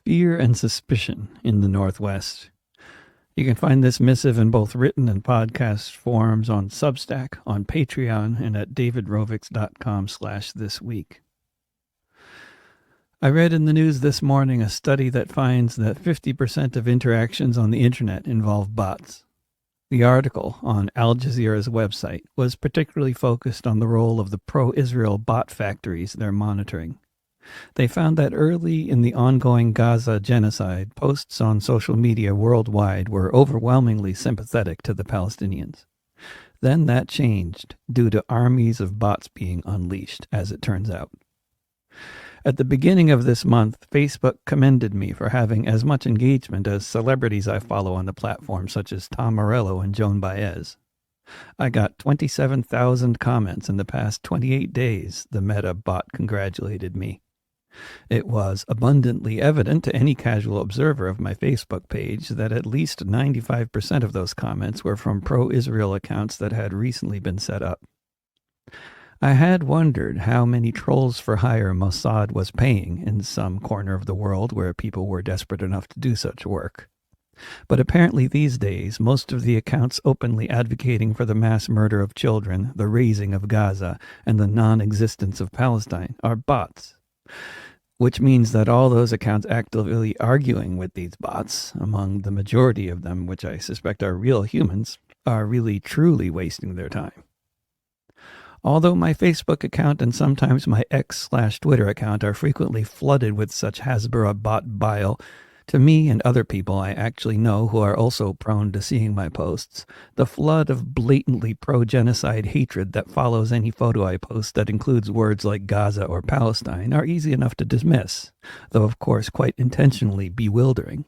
Fear and suspicion in the Northwest. You can find this missive in both written and podcast forms on Substack, on Patreon, and at davidrovics.com/thisweek. I read in the news this morning a study that finds that 50% of interactions on the internet involve bots. The article on Al Jazeera's website was particularly focused on the role of the pro-Israel bot factories they're monitoring. They found that early in the ongoing Gaza genocide, posts on social media worldwide were overwhelmingly sympathetic to the Palestinians. Then that changed due to armies of bots being unleashed, as it turns out. At the beginning of this month, Facebook commended me for having as much engagement as celebrities I follow on the platform, such as Tom Morello and Joan Baez. I got 27,000 comments in the past 28 days, the Meta bot congratulated me. It was abundantly evident to any casual observer of my Facebook page that at least 95% of those comments were from pro-Israel accounts that had recently been set up. I had wondered how many trolls for hire Mossad was paying in some corner of the world where people were desperate enough to do such work. But apparently these days, most of the accounts openly advocating for the mass murder of children, the razing of Gaza, and the non-existence of Palestine are bots. Which means that all those accounts actively arguing with these bots, among the majority of them, which I suspect are real humans, are really truly wasting their time. Although my Facebook account and sometimes my X/Twitter account are frequently flooded with such Hasbara bot bile, to me and other people I actually know who are also prone to seeing my posts, the flood of blatantly pro-genocide hatred that follows any photo I post that includes words like Gaza or Palestine are easy enough to dismiss, though of course quite intentionally bewildering.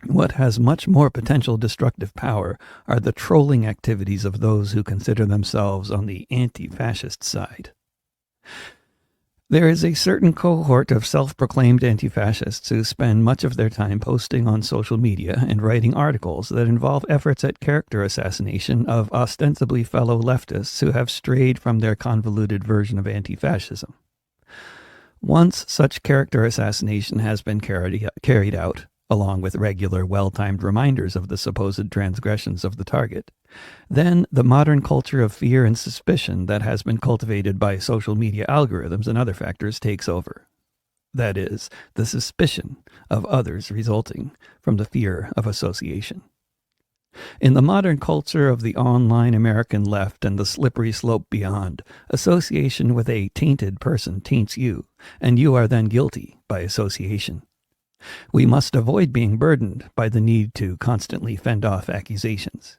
What has much more potential destructive power are the trolling activities of those who consider themselves on the anti-fascist side. There is a certain cohort of self-proclaimed anti-fascists who spend much of their time posting on social media and writing articles that involve efforts at character assassination of ostensibly fellow leftists who have strayed from their convoluted version of anti-fascism. Once such character assassination has been carried out, along with regular, well-timed reminders of the supposed transgressions of the target, then the modern culture of fear and suspicion that has been cultivated by social media algorithms and other factors takes over. That is, the suspicion of others resulting from the fear of association. In the modern culture of the online American left and the slippery slope beyond, association with a tainted person taints you, and you are then guilty by association. We must avoid being burdened by the need to constantly fend off accusations.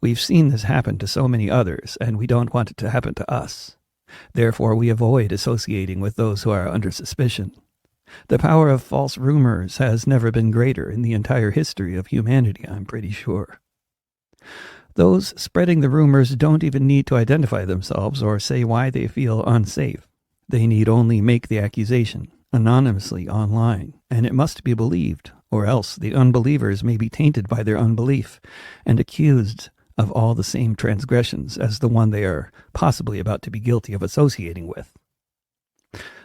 We've seen this happen to so many others, and we don't want it to happen to us. Therefore, we avoid associating with those who are under suspicion. The power of false rumors has never been greater in the entire history of humanity, I'm pretty sure. Those spreading the rumors don't even need to identify themselves or say why they feel unsafe. They need only make the accusation anonymously online, and it must be believed, or else the unbelievers may be tainted by their unbelief and accused of all the same transgressions as the one they are possibly about to be guilty of associating with.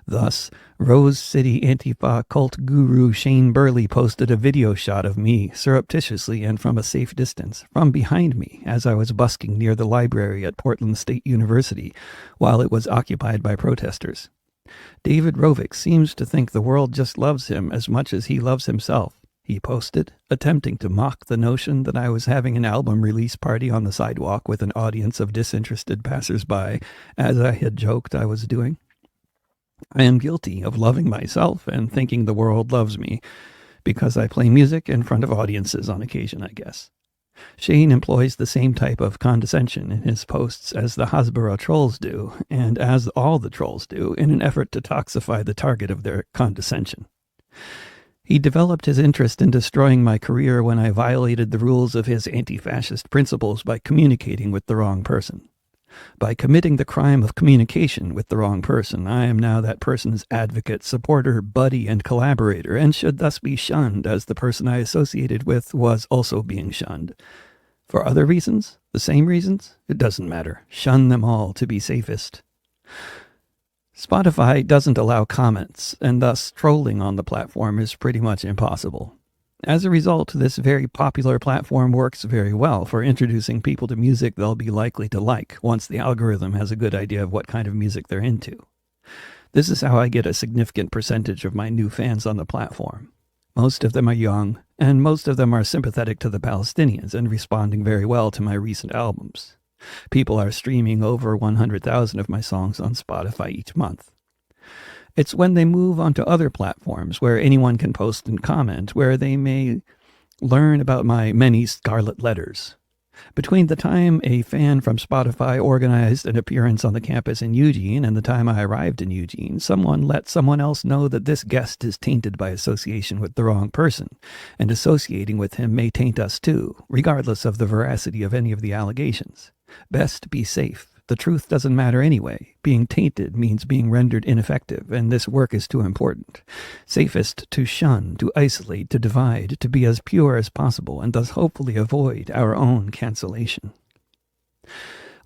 Thus, Rose City Antifa cult guru Shane Burley posted a video shot of me surreptitiously and from a safe distance, from behind me, as I was busking near the library at Portland State University while it was occupied by protesters. David Rovics seems to think the world just loves him as much as he loves himself, he posted, attempting to mock the notion that I was having an album release party on the sidewalk with an audience of disinterested passers-by, as I had joked I was doing. I am guilty of loving myself and thinking the world loves me, because I play music in front of audiences on occasion, I guess. Shane employs the same type of condescension in his posts as the Hasbara trolls do, and as all the trolls do, in an effort to toxify the target of their condescension. He developed his interest in destroying my career when I violated the rules of his anti-fascist principles by communicating with the wrong person. By committing the crime of communication with the wrong person, I am now that person's advocate, supporter, buddy, and collaborator, and should thus be shunned as the person I associated with was also being shunned. For other reasons? The same reasons? It doesn't matter. Shun them all to be safest. Spotify doesn't allow comments, and thus trolling on the platform is pretty much impossible. As a result, this very popular platform works very well for introducing people to music they'll be likely to like once the algorithm has a good idea of what kind of music they're into. This is how I get a significant percentage of my new fans on the platform. Most of them are young, and most of them are sympathetic to the Palestinians and responding very well to my recent albums. People are streaming over 100,000 of my songs on Spotify each month. It's when they move onto other platforms where anyone can post and comment, where they may learn about my many scarlet letters. Between the time a fan from Spotify organized an appearance on the campus in Eugene and the time I arrived in Eugene, someone let someone else know that this guest is tainted by association with the wrong person, and associating with him may taint us too, regardless of the veracity of any of the allegations. Best be safe. The truth doesn't matter anyway. Being tainted means being rendered ineffective, and this work is too important. Safest to shun, to isolate, to divide, to be as pure as possible, and thus hopefully avoid our own cancellation.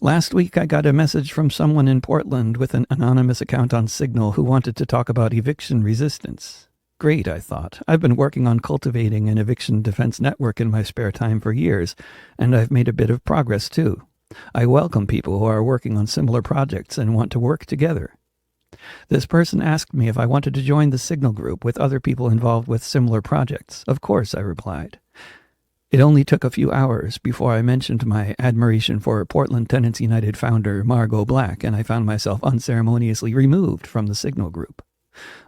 Last week I got a message from someone in Portland with an anonymous account on Signal who wanted to talk about eviction resistance. Great, I thought. I've been working on cultivating an eviction defense network in my spare time for years, and I've made a bit of progress too. I welcome people who are working on similar projects and want to work together. This person asked me if I wanted to join the Signal group with other people involved with similar projects. Of course, I replied. It only took a few hours before I mentioned my admiration for Portland Tenants United founder Margot Black, and I found myself unceremoniously removed from the Signal group.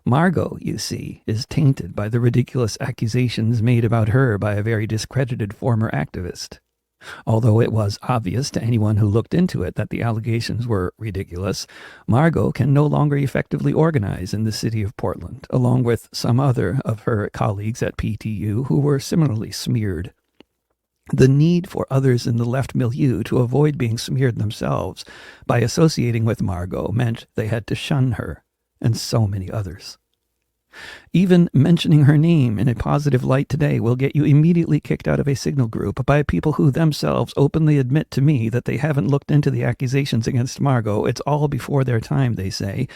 Margot, you see, is tainted by the ridiculous accusations made about her by a very discredited former activist. Although it was obvious to anyone who looked into it that the allegations were ridiculous, Margot can no longer effectively organize in the city of Portland, along with some other of her colleagues at PTU who were similarly smeared. The need for others in the left milieu to avoid being smeared themselves by associating with Margot meant they had to shun her, and so many others. Even mentioning her name in a positive light today will get you immediately kicked out of a Signal group by people who themselves openly admit to me that they haven't looked into the accusations against Margot. It's all before their time, they say,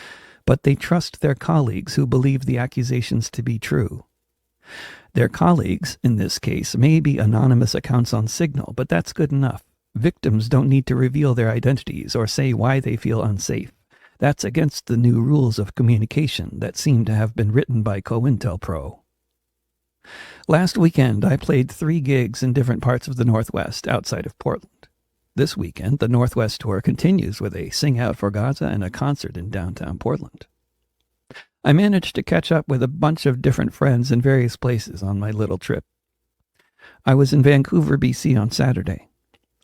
but they trust their colleagues who believe the accusations to be true. Their colleagues, in this case, may be anonymous accounts on Signal, but that's good enough. Victims don't need to reveal their identities or say why they feel unsafe. That's against the new rules of communication that seem to have been written by COINTELPRO. Last weekend, I played 3 gigs in different parts of the Northwest outside of Portland. This weekend, the Northwest Tour continues with a Sing Out for Gaza and a concert in downtown Portland. I managed to catch up with a bunch of different friends in various places on my little trip. I was in Vancouver, BC on Saturday.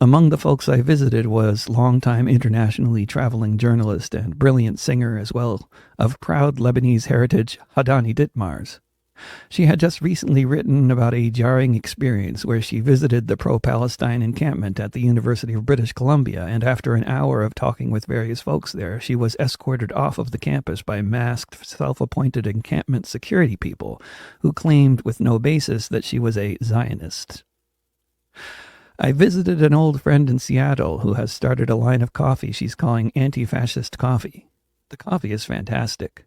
Among the folks I visited was longtime internationally traveling journalist and brilliant singer as well of proud Lebanese heritage Hadani Ditmars. She had just recently written about a jarring experience where she visited the pro-Palestine encampment at the University of British Columbia, and after an hour of talking with various folks there, she was escorted off of the campus by masked, self-appointed encampment security people who claimed with no basis that she was a Zionist. I visited an old friend in Seattle who has started a line of coffee she's calling anti-fascist coffee. The coffee is fantastic.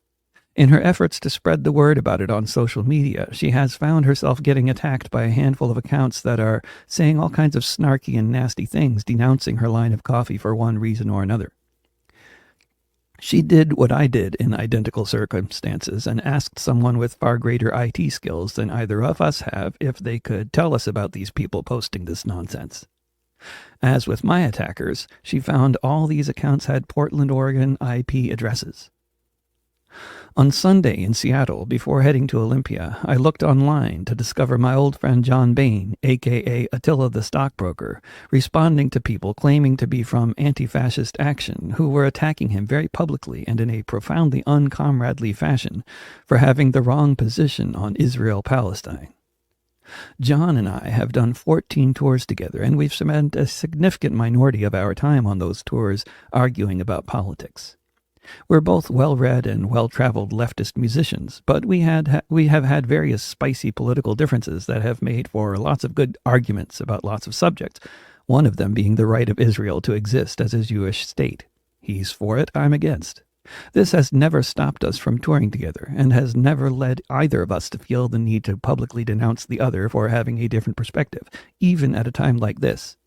In her efforts to spread the word about it on social media, she has found herself getting attacked by a handful of accounts that are saying all kinds of snarky and nasty things, denouncing her line of coffee for one reason or another. She did what I did in identical circumstances and asked someone with far greater IT skills than either of us have if they could tell us about these people posting this nonsense. As with my attackers, she found all these accounts had Portland, Oregon IP addresses. On Sunday in Seattle, before heading to Olympia, I looked online to discover my old friend John Bain, a.k.a. Attila the Stockbroker, responding to people claiming to be from Anti-Fascist Action who were attacking him very publicly and in a profoundly uncomradely fashion for having the wrong position on Israel-Palestine. John and I have done 14 tours together, and we've spent a significant minority of our time on those tours arguing about politics. We're both well-read and well-traveled leftist musicians, but we have had various spicy political differences that have made for lots of good arguments about lots of subjects, one of them being the right of Israel to exist as a Jewish state. He's for it, I'm against. This has never stopped us from touring together, and has never led either of us to feel the need to publicly denounce the other for having a different perspective, even at a time like this.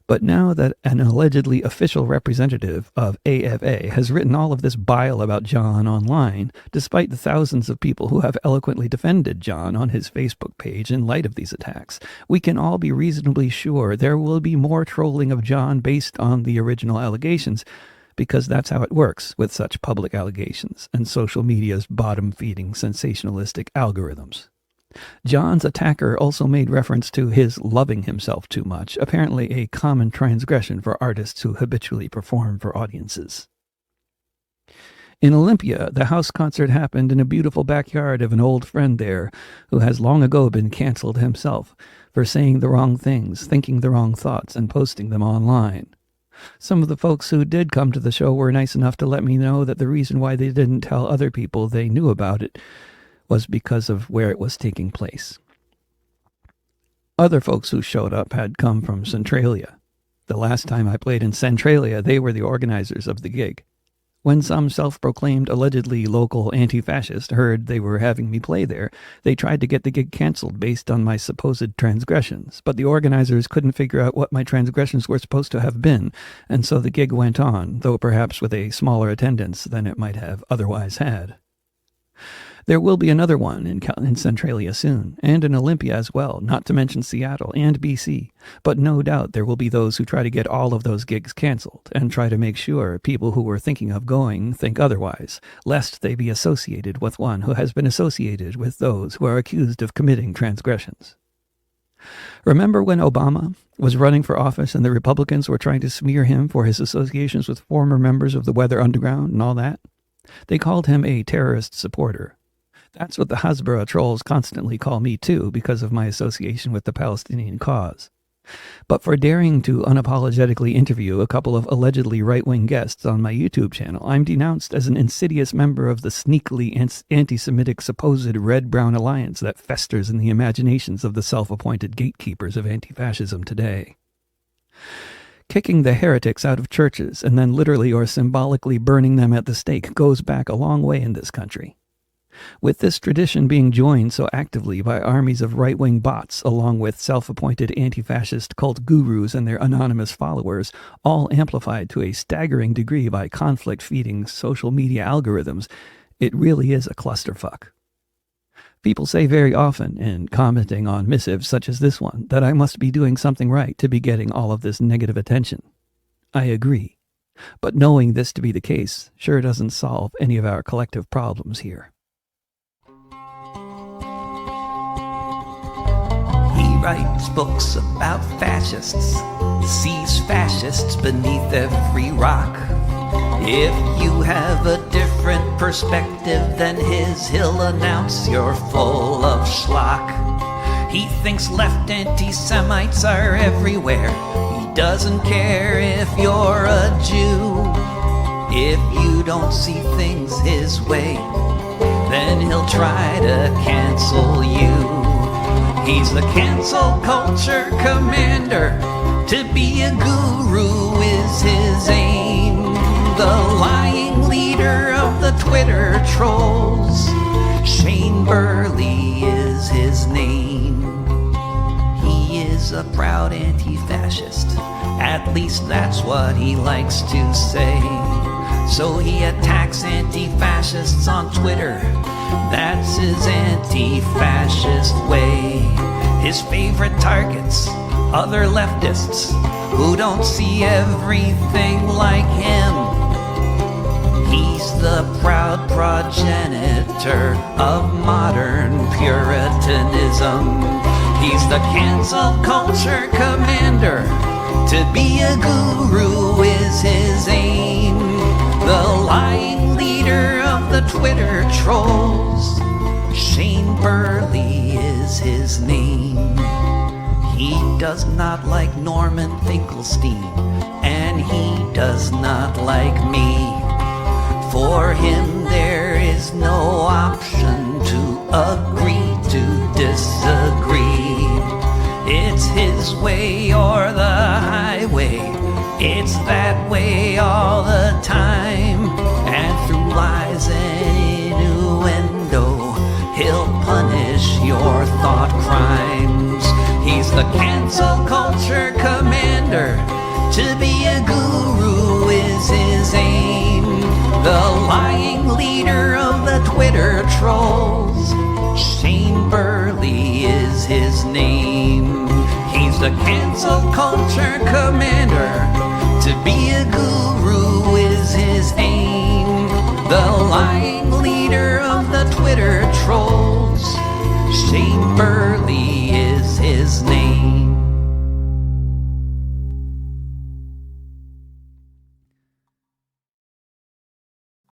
But now that an allegedly official representative of AFA has written all of this bile about John online, despite the thousands of people who have eloquently defended John on his Facebook page in light of these attacks, we can all be reasonably sure there will be more trolling of John based on the original allegations, because that's how it works with such public allegations and social media's bottom-feeding sensationalistic algorithms. John's attacker also made reference to his loving himself too much, apparently a common transgression for artists who habitually perform for audiences. In Olympia, the house concert happened in a beautiful backyard of an old friend there who has long ago been canceled himself for saying the wrong things, thinking the wrong thoughts, and posting them online. Some of the folks who did come to the show were nice enough to let me know that the reason why they didn't tell other people they knew about it was because of where it was taking place. Other folks who showed up had come from Centralia. The last time I played in Centralia, they were the organizers of the gig. When some self-proclaimed allegedly local anti-fascist heard they were having me play there, they tried to get the gig canceled based on my supposed transgressions, but the organizers couldn't figure out what my transgressions were supposed to have been, and so the gig went on, though perhaps with a smaller attendance than it might have otherwise had. There will be another one in Centralia soon, and in Olympia as well, not to mention Seattle and BC. But no doubt there will be those who try to get all of those gigs canceled, and try to make sure people who were thinking of going think otherwise, lest they be associated with one who has been associated with those who are accused of committing transgressions. Remember when Obama was running for office and the Republicans were trying to smear him for his associations with former members of the Weather Underground and all that? They called him a terrorist supporter. That's what the Hasbara trolls constantly call me too, because of my association with the Palestinian cause. But for daring to unapologetically interview a couple of allegedly right-wing guests on my YouTube channel, I'm denounced as an insidious member of the sneakily anti-Semitic supposed red-brown alliance that festers in the imaginations of the self-appointed gatekeepers of anti-fascism today. Kicking the heretics out of churches and then literally or symbolically burning them at the stake goes back a long way in this country. With this tradition being joined so actively by armies of right-wing bots, along with self-appointed anti-fascist cult gurus and their anonymous followers, all amplified to a staggering degree by conflict-feeding social media algorithms, it really is a clusterfuck. People say very often, in commenting on missives such as this one, that I must be doing something right to be getting all of this negative attention. I agree. But knowing this to be the case sure doesn't solve any of our collective problems here. Writes books about fascists, sees fascists beneath every rock. If you have a different perspective than his, he'll announce you're full of schlock. He thinks left anti-Semites are everywhere. He doesn't care if you're a Jew. If you don't see things his way, then he'll try to cancel you. He's the cancel culture commander. To be a guru is his aim. The lying leader of the Twitter trolls. Shane Burley is his name. He is a proud anti-fascist. At least that's what he likes to say. So he attacks anti-fascists on Twitter. That's his anti-fascist way. His favorite targets, other leftists who don't see everything like him. He's the proud progenitor of modern Puritanism. He's the cancel culture commander. To be a guru is his aim. The lying leader of the Twitter trolls. Shane Burley is his name. He does not like Norman Finkelstein, and he does not like me. For him there is no option to agree to disagree. It's his way or the highway. It's that way all the time. And lies and innuendo. He'll punish your thought crimes. He's the cancel culture commander. To be a guru is his aim. The lying leader of the Twitter trolls. Shane Burley is his name. He's the cancel culture commander. To be a guru is his aim. The lying leader of the Twitter trolls.